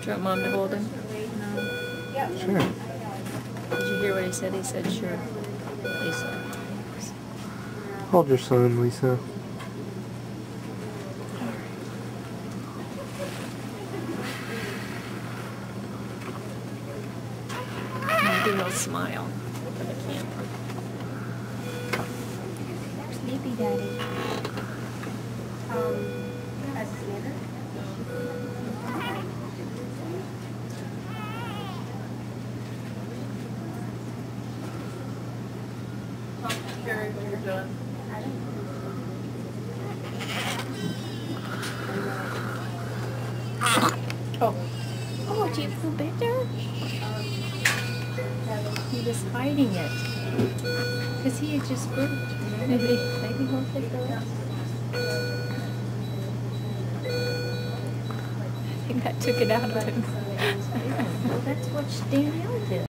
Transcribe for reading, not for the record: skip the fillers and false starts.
Do you want Mom to hold him? Sure. Did you hear what he said? He said, sure. Lisa. Hold your son, Lisa. Maybe he'll smile for the camera. Sleepy Daddy. As a scanner? Carrie, when you're done. Oh. Oh, do you feel better? He was hiding it. Because he had just burped. Maybe he'll take the rest. I think that took it out of him. Well, that's what Danielle did.